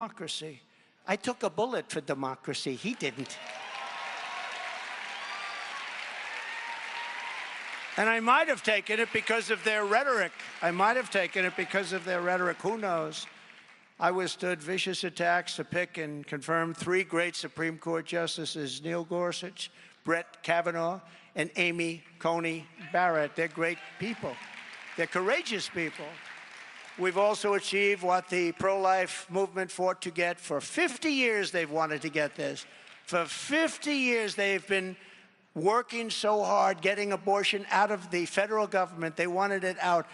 democracy. I took a bullet for democracy. He didn't. And I might have taken it because of their rhetoric. I might have taken it because of their rhetoric. Who knows? I withstood vicious attacks to pick and confirm 3 great Supreme Court justices, Neil Gorsuch, Brett Kavanaugh, and Amy Coney Barrett. They're great people. They're courageous people. We've also achieved what the pro-life movement fought to get. For 50 years, they've wanted to get this. For 50 years, they've been working so hard, getting abortion out of the federal government. They wanted it out.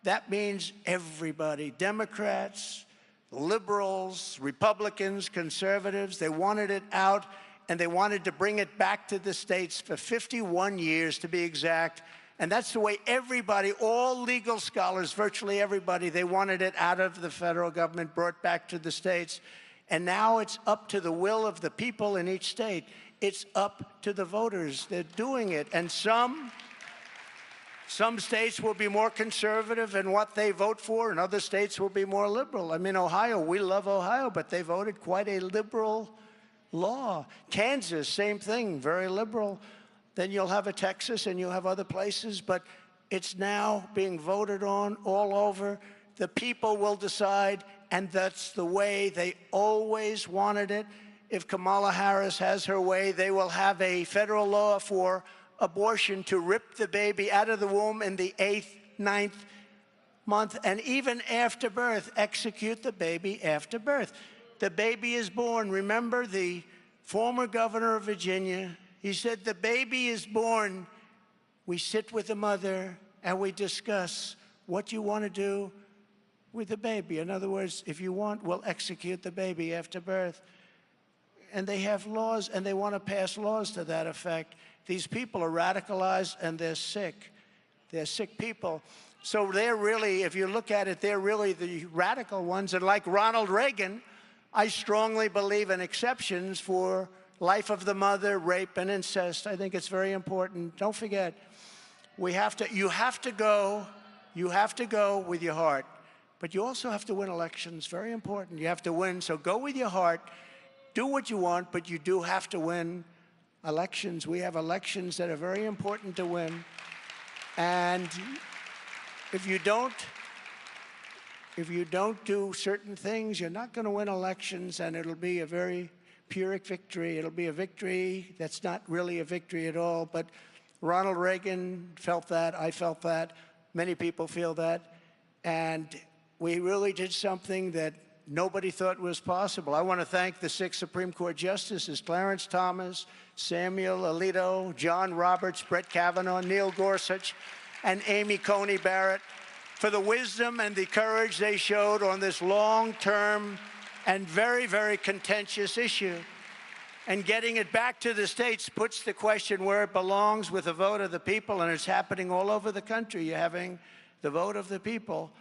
That means everybody, Democrats, liberals, Republicans, conservatives, they wanted it out, and they wanted to bring it back to the states for 51 years, to be exact. And that's the way everybody, all legal scholars, virtually everybody, they wanted it out of the federal government, brought back to the states. And now it's up to the will of the people in each state. It's up to the voters. They're doing it. And some states will be more conservative in what they vote for, and other states will be more liberal. I mean, Ohio, we love Ohio, but they voted quite a liberal law. Kansas, same thing, very liberal. Then you'll have a Texas and you'll have other places, but it's now being voted on all over. The people will decide, and that's the way they always wanted it. If Kamala Harris has her way, they will have a federal law for abortion to rip the baby out of the womb in the 8th, 9th month, and even after birth, execute the baby after birth. The baby is born. Remember the former governor of Virginia? He said, the baby is born. We sit with the mother and we discuss what you want to do with the baby. In other words, if you want, we'll execute the baby after birth. And they have laws, and they want to pass laws to that effect. These people are radicalized, and they're sick. They're sick people. So they're really, if you look at it, they're really the radical ones. And like Ronald Reagan, I strongly believe in exceptions for life of the mother, rape, and incest. I think it's very important. Don't forget, you have to go with your heart. But you also have to win elections. Very important. You have to win. So go with your heart. Do what you want, but you do have to win elections. We have elections that are very important to win. And if you don't do certain things, you're not going to win elections, and it'll be a very Pyrrhic victory. It'll be a victory that's not really a victory at all. But Ronald Reagan felt that. I felt that. Many people feel that. And we really did something that nobody thought was possible. I want to thank the 6 Supreme Court justices, Clarence Thomas, Samuel Alito, John Roberts, Brett Kavanaugh, Neil Gorsuch, and Amy Coney Barrett for the wisdom and the courage they showed on this long-term and very, very contentious issue. And getting it back to the states puts the question where it belongs with the vote of the people, and it's happening all over the country. You're having the vote of the people.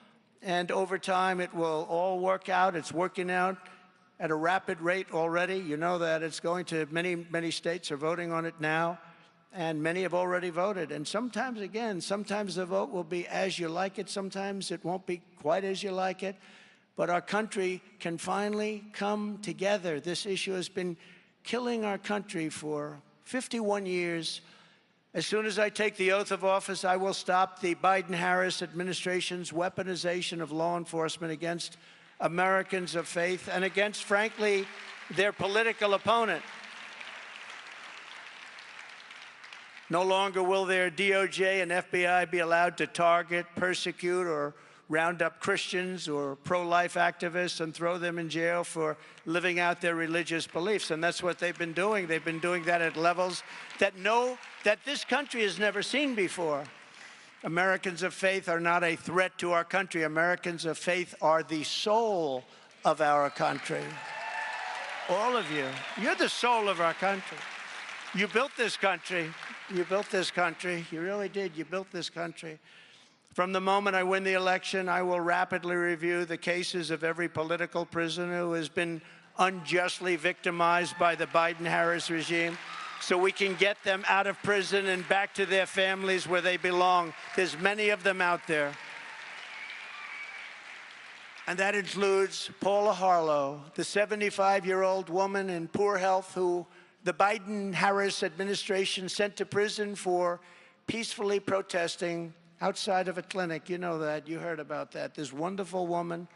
And over time, it will all work out. It's working out at a rapid rate already. You know that. It's going to many states are voting on it now, and many have already voted. And sometimes, again, sometimes the vote will be as you like it. Sometimes it won't be quite as you like it. But our country can finally come together. This issue has been killing our country for 51 years. As soon as I take the oath of office, I will stop the Biden-Harris administration's weaponization of law enforcement against Americans of faith and against, frankly, their political opponent. No longer will their DOJ and FBI be allowed to target, persecute, or round up Christians or pro-life activists and throw them in jail for living out their religious beliefs. And that's what they've been doing. They've been doing that at levels that this country has never seen before. Americans of faith are not a threat to our country. Americans of faith are the soul of our country. All of you. You're the soul of our country. You built this country. You built this country. You really did. You built this country. From the moment I win the election, I will rapidly review the cases of every political prisoner who has been unjustly victimized by the Biden-Harris regime, so we can get them out of prison and back to their families where they belong. There's many of them out there. And that includes Paula Harlow, the 75-year-old woman in poor health who the Biden-Harris administration sent to prison for peacefully protesting outside of a clinic. You know that. You heard about that. This wonderful woman,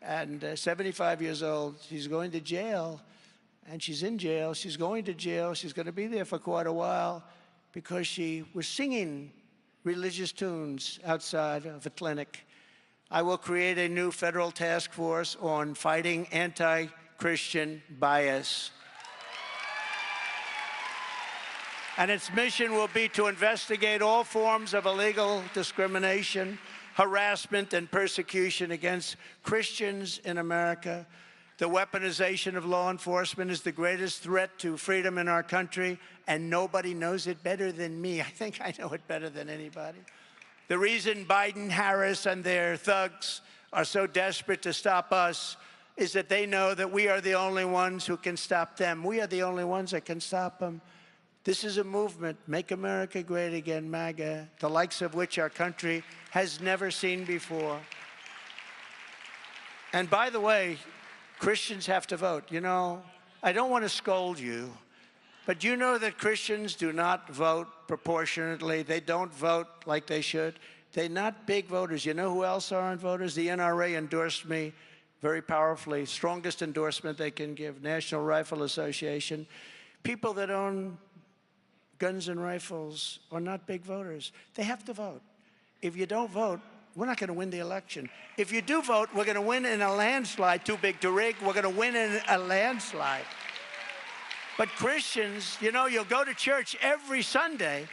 and 75 years old, she's going to jail, and she's in jail. She's going to jail. She's going to be there for quite a while because she was singing religious tunes outside of a clinic. I will create a new federal task force on fighting anti-Christian bias. And its mission will be to investigate all forms of illegal discrimination, harassment, and persecution against Christians in America. The weaponization of law enforcement is the greatest threat to freedom in our country, and nobody knows it better than me. I think I know it better than anybody. The reason Biden, Harris, and their thugs are so desperate to stop us is that they know that we are the only ones who can stop them. We are the only ones that can stop them. This is a movement, Make America Great Again, MAGA, the likes of which our country has never seen before. And by the way, Christians have to vote. You know, I don't want to scold you, but you know that Christians do not vote proportionately. They don't vote like they should. They're not big voters. You know who else aren't voters? The NRA endorsed me very powerfully, strongest endorsement they can give, National Rifle Association. People that own guns and rifles are not big voters. They have to vote. If you don't vote, we're not going to win the election. If you do vote, we're going to win in a landslide, too big to rig. We're going to win in a landslide. But Christians, you know, you'll go to church every Sunday,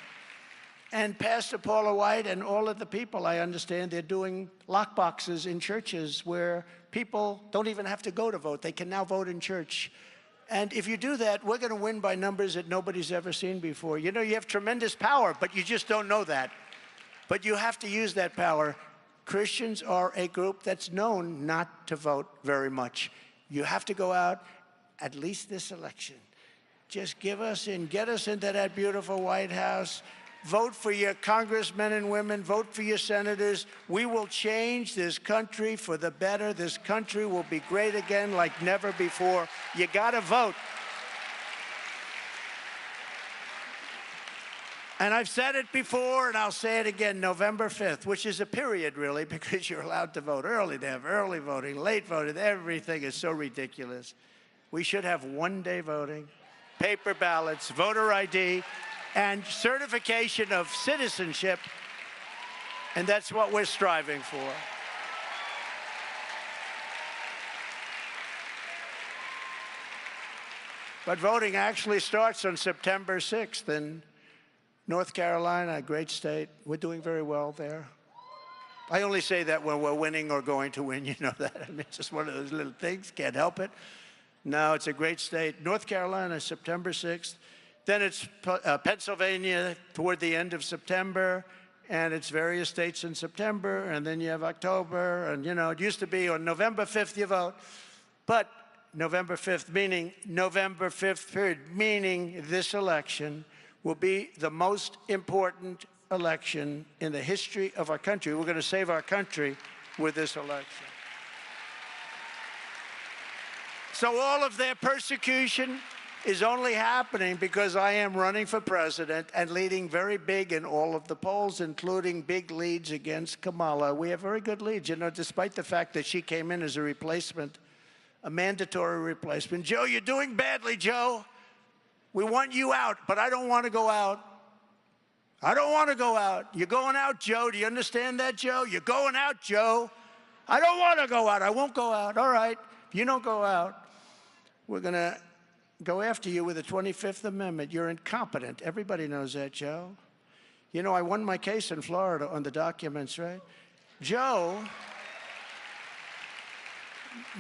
and Pastor Paula White and all of the people, I understand, they're doing lockboxes in churches where people don't even have to go to vote. They can now vote in church. And if you do that, we're going to win by numbers that nobody's ever seen before. You know, you have tremendous power, but you just don't know that. But you have to use that power. Christians are a group that's known not to vote very much. You have to go out, at least this election. Just give us in, get us into that beautiful White House. Vote for your congressmen and women. Vote for your senators. We will change this country for the better. This country will be great again like never before. You got to vote. And I've said it before, and I'll say it again, November 5th, which is a period, really, because you're allowed to vote early. They have early voting, late voting. Everything is so ridiculous. We should have one-day voting, paper ballots, voter ID, and certification of citizenship, and that's what we're striving for. But voting actually starts on September 6th in North Carolina, a great state. We're doing very well there. I only say that when we're winning or going to win, you know that. I mean, it's just one of those little things, can't help it. No, it's a great state. North Carolina, September 6th. Then it's Pennsylvania toward the end of September, and it's various states in September, and then you have October, and you know, it used to be on November 5th you vote, but November 5th, meaning November 5th period, meaning this election will be the most important election in the history of our country. We're going to save our country with this election. So all of their persecution is only happening because I am running for president and leading very big in all of the polls, including big leads against Kamala. We have very good leads, you know, despite the fact that she came in as a replacement, a mandatory replacement. Joe, you're doing badly, Joe. We want you out, but I don't want to go out. I don't want to go out. You're going out, Joe. Do you understand that, Joe? You're going out, Joe. I don't want to go out. I won't go out. All right. If you don't go out, we're going to go after you with the 25th Amendment. You're incompetent. Everybody knows that, Joe. You know, I won my case in Florida on the documents, right? Joe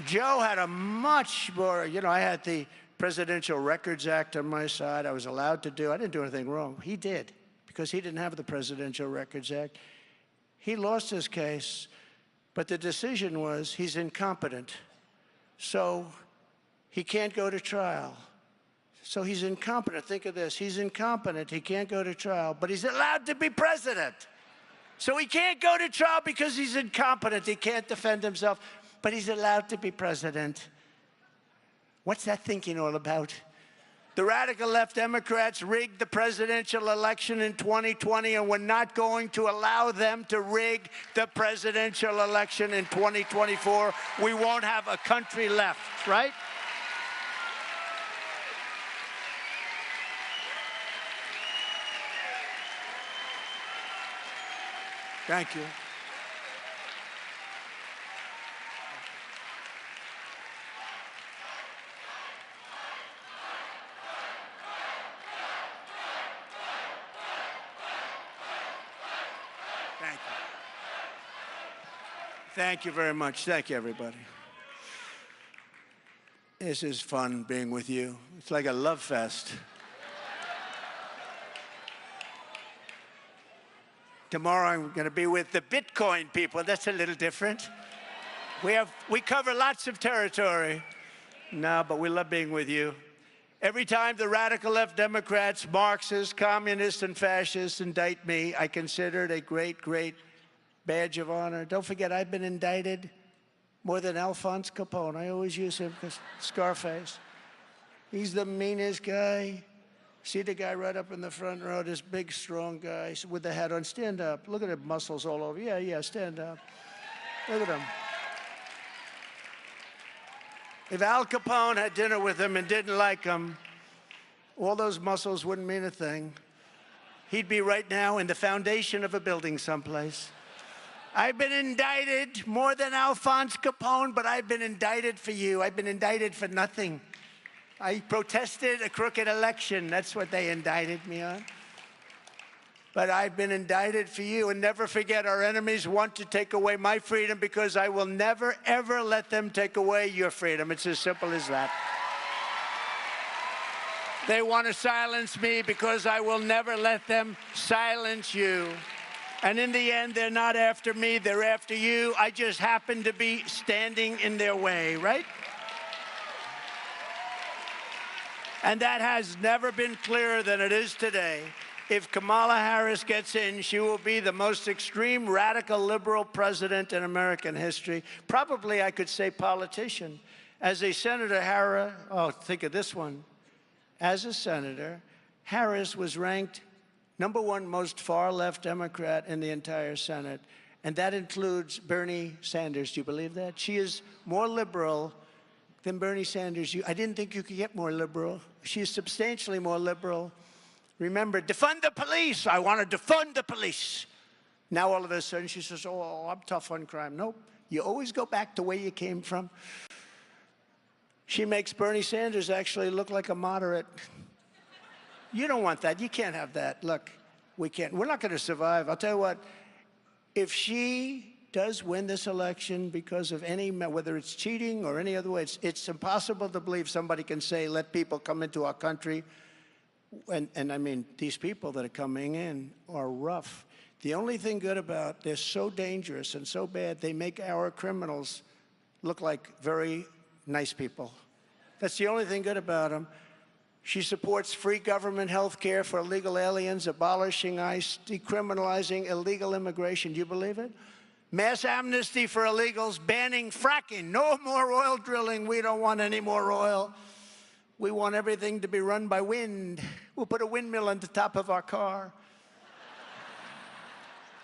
had a much more, you know, I had the Presidential Records Act on my side. I was allowed to do, I didn't do anything wrong. He did, because he didn't have the Presidential Records Act. He lost his case, but the decision was he's incompetent. So he can't go to trial. So he's incompetent. Think of this. He's incompetent. He can't go to trial, but he's allowed to be president. So he can't go to trial because he's incompetent. He can't defend himself. but he's allowed to be president. What's that thinking all about? The radical left Democrats rigged the presidential election in 2020, and we're not going to allow them to rig the presidential election in 2024. We won't have a country left, right? Thank you. Thank you. Thank you very much. Thank you, everybody. This is fun being with you. It's like a love fest. Tomorrow I'm going to be with the Bitcoin people. That's a little different. We cover lots of territory. No, but we love being with you. Every time the radical left Democrats, Marxists, communists, and fascists indict me, I consider it a great, great badge of honor. Don't forget, I've been indicted more than Alphonse Capone. I always use him because Scarface. He's the meanest guy. See the guy right up in the front row, this big, strong guy with the hat on. Stand up. Look at the muscles all over. Yeah, stand up. Look at him. If Al Capone had dinner with him and didn't like him, all those muscles wouldn't mean a thing. He'd be right now in the foundation of a building someplace. I've been indicted more than Alphonse Capone, but I've been indicted for you. I've been indicted for nothing. I protested a crooked election. That's what they indicted me on. But I've been indicted for you. And never forget, our enemies want to take away my freedom because I will never, ever let them take away your freedom. It's as simple as that. They want to silence me because I will never let them silence you. And in the end, they're not after me, they're after you. I just happen to be standing in their way, right? And that has never been clearer than it is today. If Kamala Harris gets in, she will be the most extreme, radical, liberal president in American history. Probably, I could say, politician. As a senator, think of this one. As a senator, Harris was ranked #1 most far-left Democrat in the entire Senate. And that includes Bernie Sanders. Do you believe that? She is more liberal than Bernie Sanders. I didn't think you could get more liberal. She is substantially more liberal. Remember, defund the police. I want to defund the police. Now all of a sudden she says, oh, I'm tough on crime. Nope. You always go back to where you came from. She makes Bernie Sanders actually look like a moderate. You don't want that. You can't have that. Look, we can't. We're not going to survive. I'll tell you what, if she does win this election because of whether it's cheating or any other way, it's impossible to believe somebody can say, let people come into our country. And I mean, these people that are coming in are rough. The only thing good about, they're so dangerous and so bad, they make our criminals look like very nice people. That's the only thing good about them. She supports free government health care for illegal aliens, abolishing ICE, decriminalizing illegal immigration. Do you believe it? Mass amnesty for illegals, banning fracking. No more oil drilling. We don't want any more oil. We want everything to be run by wind. We'll put a windmill on the top of our car.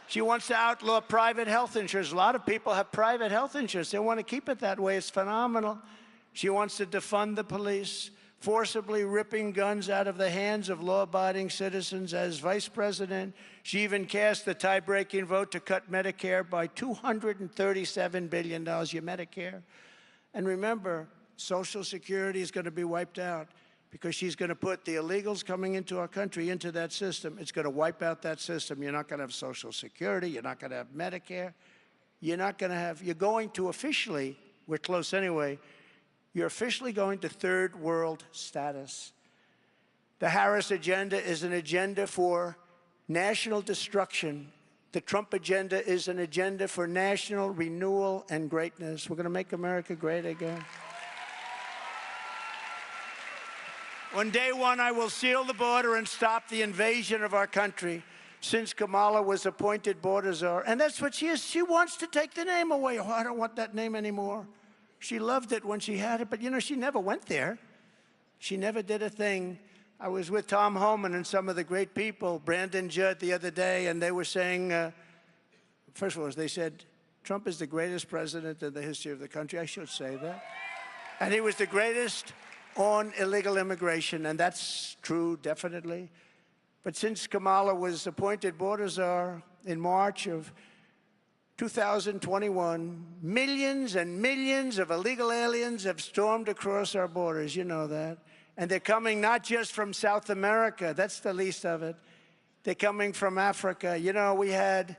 She wants to outlaw private health insurance. A lot of people have private health insurance. They want to keep it that way. It's phenomenal. She wants to defund the police, forcibly ripping guns out of the hands of law-abiding citizens. As vice president, she even cast the tie-breaking vote to cut Medicare by $237 billion, your Medicare. And remember, Social Security is going to be wiped out because she's going to put the illegals coming into our country into that system. It's going to wipe out that system. You're not going to have Social Security. You're not going to have Medicare. You're going to officially, we're close anyway, you're officially going to third world status. The Harris agenda is an agenda for national destruction. The Trump agenda is an agenda for national renewal and greatness. We're going to make America great again. On day one, I will seal the border and stop the invasion of our country. since Kamala was appointed border czar. And that's what she is. She wants to take the name away. Oh, I don't want that name anymore. She loved it when she had it, but you know, she never went there. She never did a thing. I was with Tom Homan and some of the great people, Brandon Judd the other day, and they were saying, first of all, they said, Trump is the greatest president in the history of the country. I should say that. And he was the greatest on illegal immigration, and that's true, definitely. But since Kamala was appointed border czar in March of 2021, millions and millions of illegal aliens have stormed across our borders. You know that. And they're coming not just from South America. That's the least of it. They're coming from Africa. You know, we had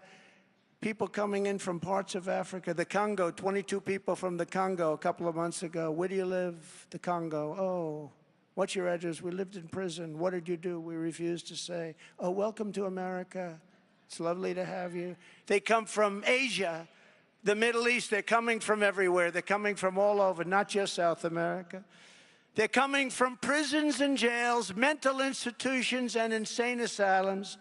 people coming in from parts of Africa. The Congo, 22 people from the Congo a couple of months ago. Where do you live? The Congo. Oh, what's your address? We lived in prison. What did you do? We refused to say. Oh, welcome to America. It's lovely to have you. They come from Asia, the Middle East. They're coming from everywhere. They're coming from all over, not just South America. They're coming from prisons and jails, mental institutions and insane asylums.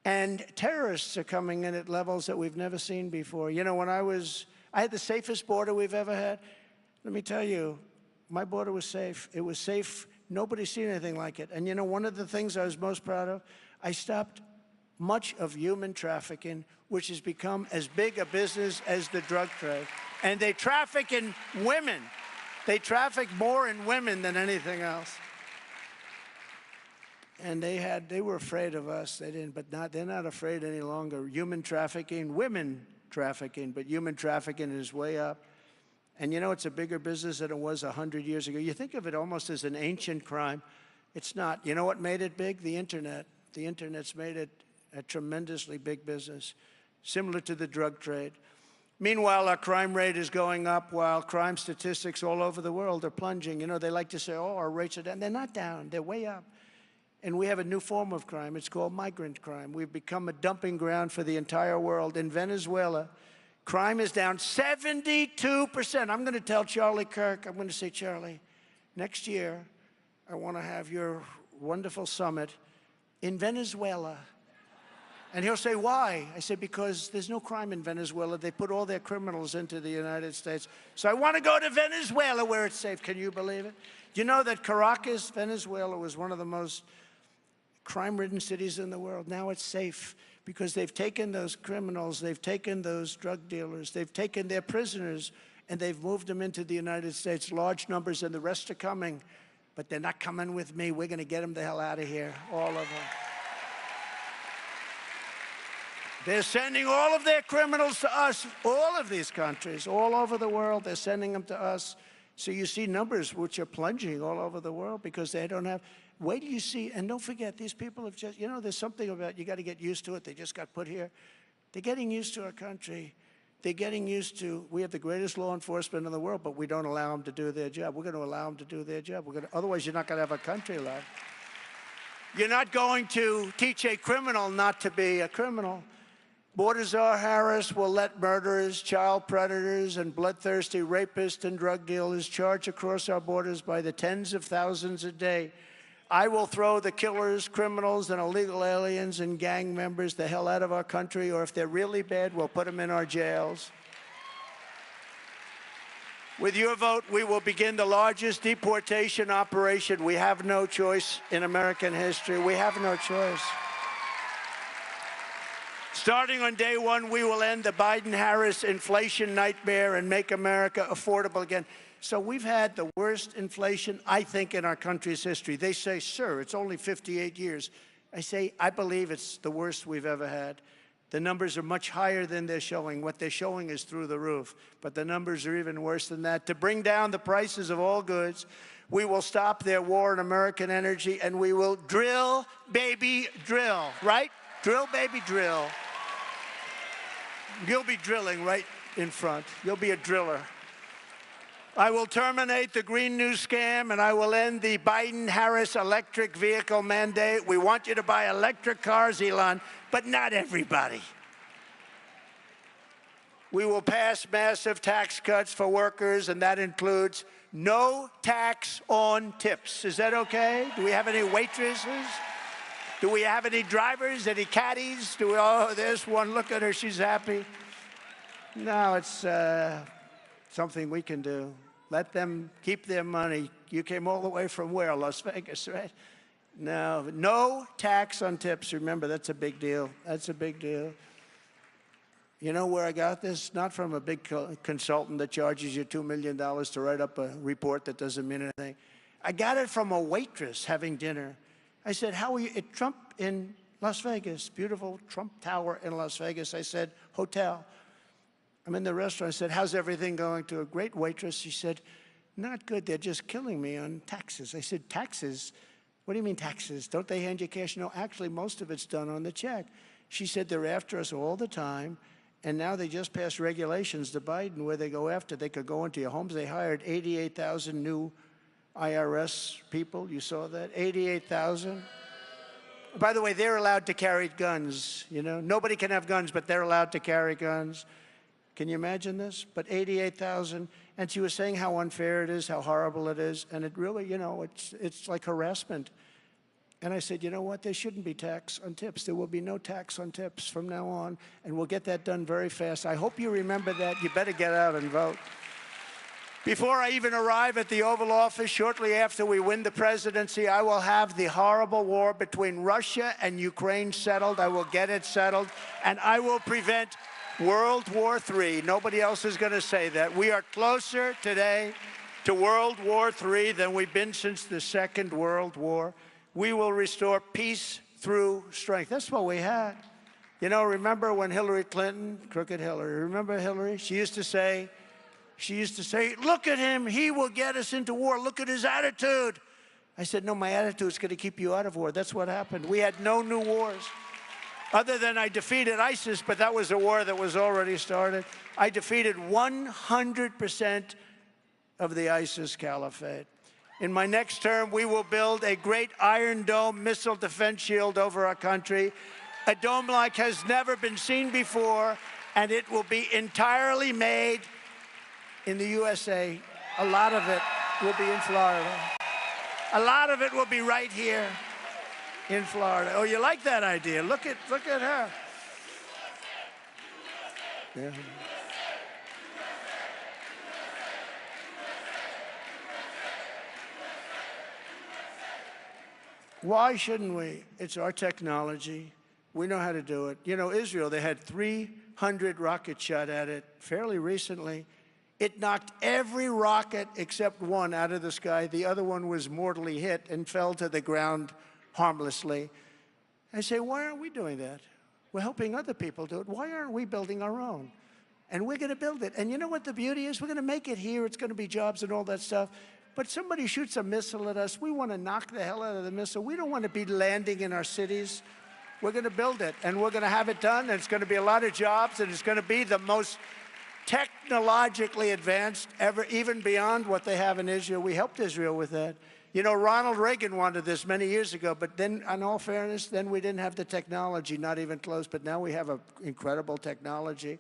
And terrorists are coming in at levels that we've never seen before. You know, when I had the safest border we've ever had. Let me tell you, my border was safe. It was safe. Nobody's seen anything like it. And you know, one of the things I was most proud of, I stopped much of human trafficking, which has become as big a business as the drug trade. And they traffic in women. They traffic more in women than anything else. And they were afraid of us. They didn't, but they're not afraid any longer. Human trafficking, women trafficking, but human trafficking is way up. And you know, it's a bigger business than it was 100 years ago. You think of it almost as an ancient crime. It's not. You know what made it big? The internet. The internet's made it a tremendously big business, similar to the drug trade. Meanwhile, our crime rate is going up while crime statistics all over the world are plunging. You know, they like to say, oh, our rates are down. They're not down. They're way up. And we have a new form of crime. It's called migrant crime. We've become a dumping ground for the entire world. In Venezuela, crime is down 72%. I'm going to tell Charlie Kirk, I'm going to say, Charlie, next year, I want to have your wonderful summit in Venezuela. And he'll say, why? I say, because there's no crime in Venezuela. They put all their criminals into the United States. So I want to go to Venezuela where it's safe. Can you believe it? You know that Caracas, Venezuela, was one of the most crime-ridden cities in the world. Now it's safe because they've taken those criminals, they've taken those drug dealers, they've taken their prisoners, and they've moved them into the United States, large numbers, and the rest are coming. But they're not coming with me. We're going to get them the hell out of here, all of them. They're sending all of their criminals to us, all of these countries, all over the world. They're sending them to us. So you see numbers which are plunging all over the world because they don't have. Wait till you see, and don't forget, these people have just, you know, there's something about, you got to get used to it. They just got put here. They're getting used to our country. They're getting used to, we have the greatest law enforcement in the world, but we don't allow them to do their job. We're going to allow them to do their job. Otherwise, you're not going to have a country left. You're not going to teach a criminal not to be a criminal. Border Czar Harris will let murderers, child predators, and bloodthirsty rapists and drug dealers charge across our borders by the tens of thousands a day. I will throw the killers, criminals, and illegal aliens and gang members the hell out of our country, or if they're really bad, we'll put them in our jails. With your vote, we will begin the largest deportation operation. We have no choice in American history. We have no choice. Starting on day one, we will end the Biden-Harris inflation nightmare and make America affordable again. So we've had the worst inflation, I think, in our country's history. They say, sir, it's only 58 years. I say, I believe it's the worst we've ever had. The numbers are much higher than they're showing. What they're showing is through the roof. But the numbers are even worse than that. To bring down the prices of all goods, we will stop their war on American energy, and we will drill, baby, drill, right? Drill, baby, drill. You'll be drilling right in front. You'll be a driller. I will terminate the Green New Scam, and I will end the Biden-Harris electric vehicle mandate. We want you to buy electric cars, Elon, but not everybody. We will pass massive tax cuts for workers, and that includes no tax on tips. Is that okay? Do we have any waitresses? Do we have any drivers, any caddies? Do we, oh, there's one, look at her, she's happy. No, it's something we can do. Let them keep their money. You came all the way from where? Las Vegas, right? No, no tax on tips. Remember, that's a big deal. That's a big deal. You know where I got this? Not from a big consultant that charges you $2 million to write up a report that doesn't mean anything. I got it from a waitress having dinner. I said, how are you at Trump in Las Vegas? Beautiful Trump Tower in Las Vegas. I said, hotel. I'm in the restaurant. I said, how's everything going? To a great waitress. She said, not good. They're just killing me on taxes. I said, taxes? What do you mean taxes? Don't they hand you cash? No, actually, most of it's done on the check. She said, they're after us all the time. And now they just passed regulations to Biden where they go after. They could go into your homes. They hired 88,000 new IRS people. You saw that? 88,000. By the way, they're allowed to carry guns. You know, nobody can have guns, but they're allowed to carry guns. Can you imagine this? But 88,000. And she was saying how unfair it is, how horrible it is. And it really, you know, it's like harassment. And I said, you know what? There shouldn't be tax on tips. There will be no tax on tips from now on. And we'll get that done very fast. I hope you remember that. You better get out and vote. Before I even arrive at the Oval Office, shortly after we win the presidency, I will have the horrible war between Russia and Ukraine settled. I will get it settled. And I will prevent World War III. Nobody else is going to say that. We are closer today to World War III than we've been since the Second World War. We will restore peace through strength. That's what we had. You know, remember when Hillary Clinton, crooked Hillary, remember Hillary? She used to say, look at him, he will get us into war. Look at his attitude. I said, no, my attitude is going to keep you out of war. That's what happened. We had no new wars. Other than I defeated ISIS, but that was a war that was already started. I defeated 100% of the ISIS caliphate. In my next term, we will build a great Iron Dome missile defense shield over our country, a dome like has never been seen before, and it will be entirely made in the USA. A lot of it will be in Florida. A lot of it will be right here in Florida. Oh, you like that idea? Look at her. Yeah. Why shouldn't we? It's our technology. We know how to do it. You know, Israel, they had 300 rockets shot at it fairly recently. It knocked every rocket except one out of the sky. The other one was mortally hit and fell to the ground harmlessly. I say, why aren't we doing that? We're helping other people do it. Why aren't we building our own? And we're going to build it. And you know what the beauty is? We're going to make it here. It's going to be jobs and all that stuff. But somebody shoots a missile at us, we want to knock the hell out of the missile. We don't want to be landing in our cities. We're going to build it, and we're going to have it done, and it's going to be a lot of jobs, and it's going to be the most technologically advanced ever, even beyond what they have in Israel. We helped Israel with that. You know, Ronald Reagan wanted this many years ago, but then, in all fairness, then we didn't have the technology, not even close, but now we have an incredible technology.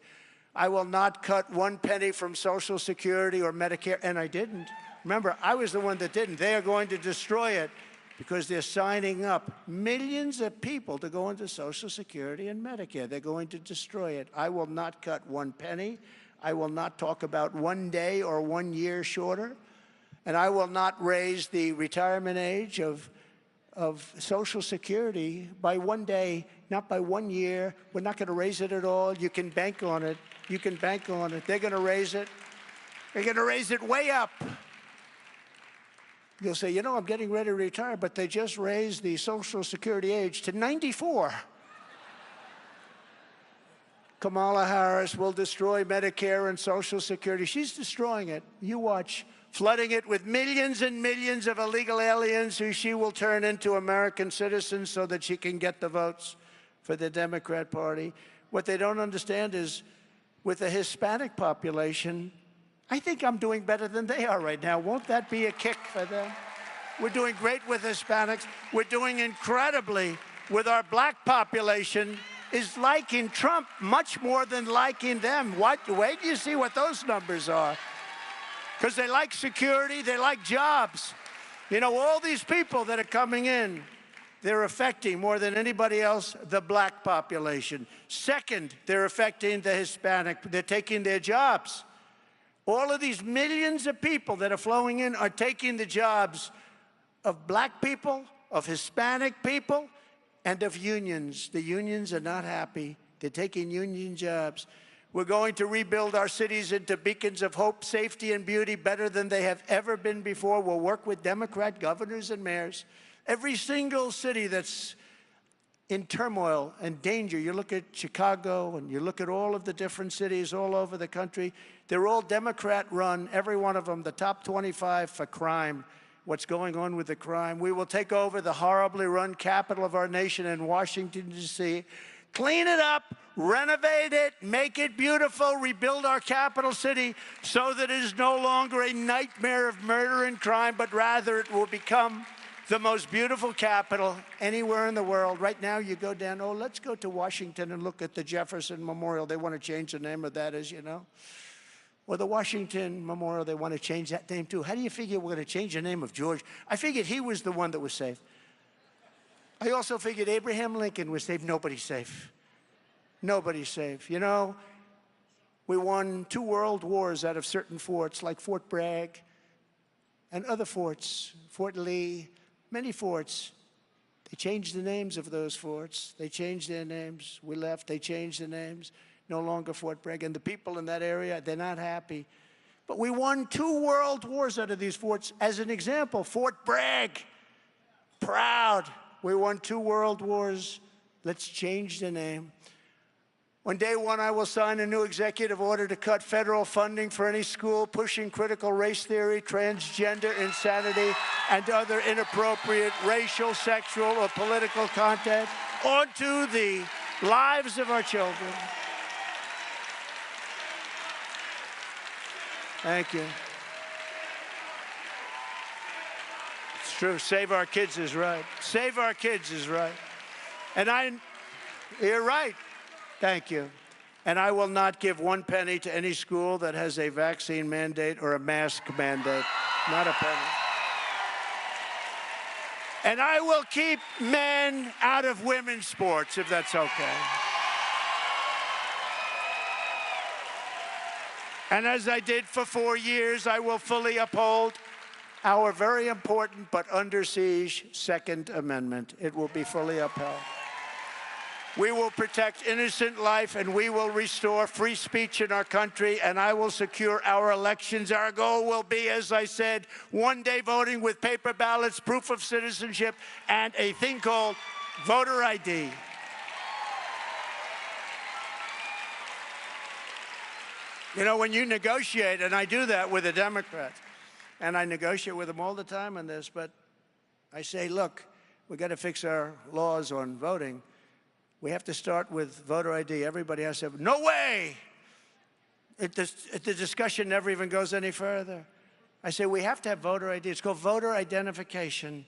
I will not cut one penny from Social Security or Medicare, and I didn't. Remember, I was the one that didn't. They are going to destroy it because they're signing up millions of people to go into Social Security and Medicare. They're going to destroy it. I will not cut one penny. I will not talk about 1 day or 1 year shorter. And I will not raise the retirement age of Social Security by 1 day, not by 1 year. We're not going to raise it at all. You can bank on it. You can bank on it. They're going to raise it. They're going to raise it way up. You'll say, you know, I'm getting ready to retire, but they just raised the Social Security age to 94. Kamala Harris will destroy Medicare and Social Security. She's destroying it. You watch. Flooding it with millions and millions of illegal aliens who she will turn into American citizens so that she can get the votes for the Democrat Party. What they don't understand is with the Hispanic population, I think I'm doing better than they are right now. Won't that be a kick for them? We're doing great with Hispanics. We're doing incredibly with our black population is liking Trump much more than liking them. Wait till you see what those numbers are. Because they like security, they like jobs. You know, all these people that are coming in, they're affecting more than anybody else the black population. Second, they're affecting the Hispanic. They're taking their jobs. All of these millions of people that are flowing in are taking the jobs of black people, of Hispanic people, and of unions. The unions are not happy. They're taking union jobs. We're going to rebuild our cities into beacons of hope, safety, and beauty better than they have ever been before. We'll work with Democrat governors and mayors. Every single city that's in turmoil and danger, you look at Chicago and you look at all of the different cities all over the country, they're all Democrat-run, every one of them, the top 25 for crime. What's going on with the crime? We will take over the horribly run capital of our nation in Washington, D.C., clean it up, renovate it, make it beautiful, rebuild our capital city so that it is no longer a nightmare of murder and crime, but rather it will become the most beautiful capital anywhere in the world. Right now, you go down, oh, let's go to Washington and look at the Jefferson Memorial. They want to change the name of that, as you know. Or the Washington Memorial, they want to change that name too. How do you figure we're going to change the name of George? I figured he was the one that was safe. I also figured Abraham Lincoln was safe. Nobody's safe. Nobody's safe. You know, we won 2 world wars out of certain forts, like Fort Bragg and other forts, Fort Lee, many forts. They changed the names of those forts. They changed their names. We left. They changed the names. No longer Fort Bragg. And the people in that area, they're not happy. But we won 2 world wars out of these forts. As an example, Fort Bragg, proud. We won 2 world wars. Let's change the name. On day one, I will sign a new executive order to cut federal funding for any school pushing critical race theory, transgender insanity, and other inappropriate racial, sexual, or political content onto the lives of our children. Thank you. It's true. Save our kids is right. Save our kids is right. And you're right. Thank you. And I will not give 1 penny to any school that has a vaccine mandate or a mask mandate. Not a penny. And I will keep men out of women's sports, if that's okay. And as I did for 4 years, I will fully uphold our very important but under siege Second Amendment. It will be fully upheld. We will protect innocent life, and we will restore free speech in our country, and I will secure our elections. Our goal will be, as I said, one-day voting with paper ballots, proof of citizenship, and a thing called voter ID. You know, when you negotiate, and I do that with the Democrats, and I negotiate with them all the time on this, but I say, look, we've got to fix our laws on voting. We have to start with voter ID. Everybody has to have, no way! The discussion never even goes any further. I say, we have to have voter ID. It's called voter identification.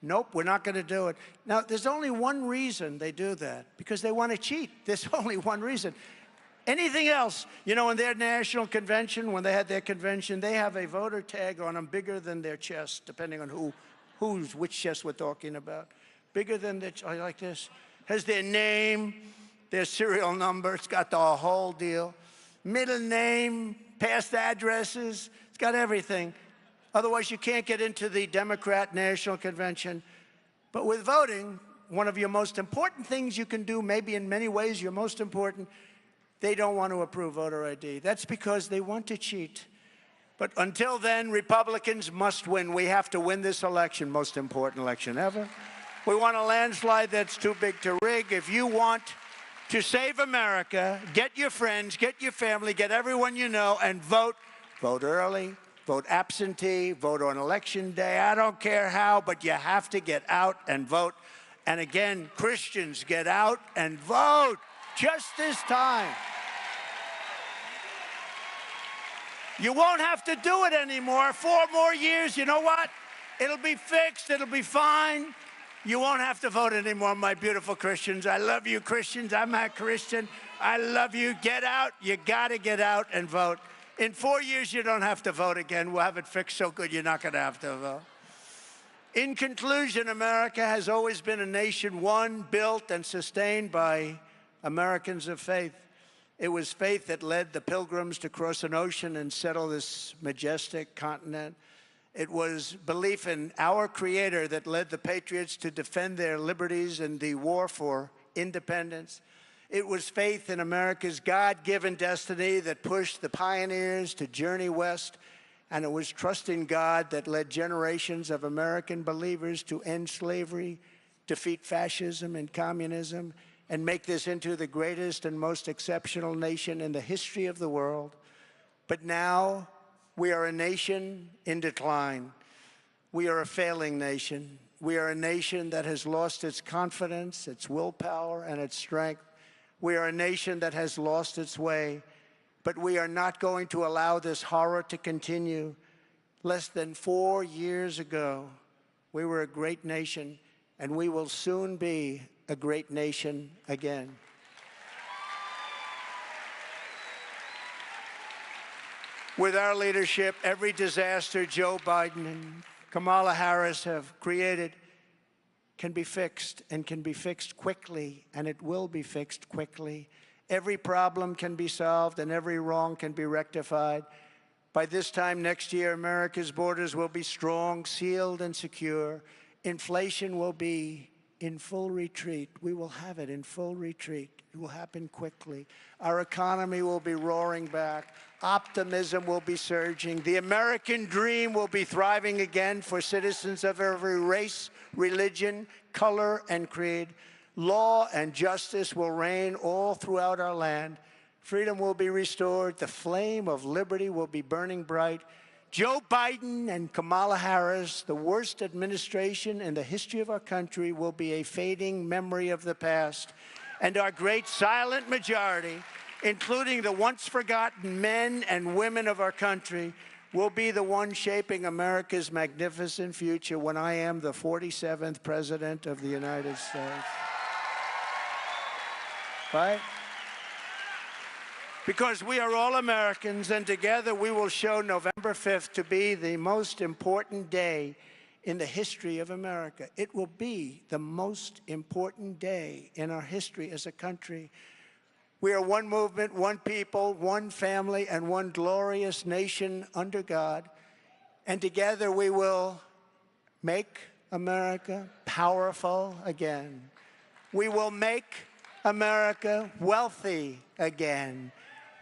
Nope, we're not going to do it. Now, there's only one reason they do that, because they want to cheat. There's only one reason. Anything else, you know, in their national convention, when they had their convention, they have a voter tag on them bigger than their chest, depending on which chest we're talking about. Bigger than their, like this. Has their name, their serial number, it's got the whole deal. Middle name, past addresses, it's got everything. Otherwise, you can't get into the Democrat National Convention. But with voting, one of your most important things you can do, maybe in many ways your most important, they don't want to approve voter ID. That's because they want to cheat. But until then, Republicans must win. We have to win this election, most important election ever. We want a landslide that's too big to rig. If you want to save America, get your friends, get your family, get everyone you know, and vote. Vote early, vote absentee, vote on election day. I don't care how, but you have to get out and vote. And again, Christians, get out and vote just this time. You won't have to do it anymore. 4 more years, you know what? It'll be fixed, it'll be fine. You won't have to vote anymore, my beautiful Christians. I love you, Christians. I'm a Christian. I love you. Get out. You got to get out and vote. In 4 years, you don't have to vote again. We'll have it fixed so good you're not going to have to vote. In conclusion, America has always been a nation won, built, and sustained by Americans of faith. It was faith that led the Pilgrims to cross an ocean and settle this majestic continent. It was belief in our Creator that led the patriots to defend their liberties in the war for independence. It was faith in America's God-given destiny that pushed the pioneers to journey west. And it was trust in God that led generations of American believers to end slavery, defeat fascism and communism, and make this into the greatest and most exceptional nation in the history of the world. But now we are a nation in decline. We are a failing nation. We are a nation that has lost its confidence, its willpower, and its strength. We are a nation that has lost its way. But we are not going to allow this horror to continue. Less than 4 years ago, we were a great nation, and we will soon be a great nation again. With our leadership, every disaster Joe Biden and Kamala Harris have created can be fixed, and can be fixed quickly, and it will be fixed quickly. Every problem can be solved, and every wrong can be rectified. By this time next year, America's borders will be strong, sealed, and secure. Inflation will be in full retreat. We will have it in full retreat. It will happen quickly. Our economy will be roaring back. Optimism will be surging. The American dream will be thriving again for citizens of every race, religion, color, and creed. Law and justice will reign all throughout our land. Freedom will be restored. The flame of liberty will be burning bright. Joe Biden and Kamala Harris, the worst administration in the history of our country, will be a fading memory of the past. And our great silent majority, including the once forgotten men and women of our country, will be the one shaping America's magnificent future when I am the 47th President of the United States. Right? Because we are all Americans, and together we will show November 5th to be the most important day in the history of America. It will be the most important day in our history as a country. We are one movement, one people, one family, and one glorious nation under God. And together we will make America powerful again. We will make America wealthy again.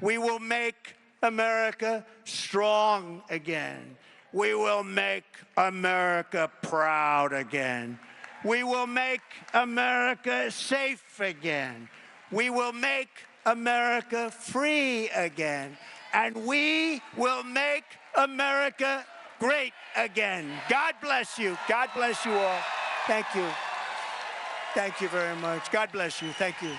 We will make America strong again. We will make America proud again. We will make America safe again. We will make America free again. And we will make America great again. God bless you. God bless you all. Thank you. Thank you very much. God bless you. Thank you.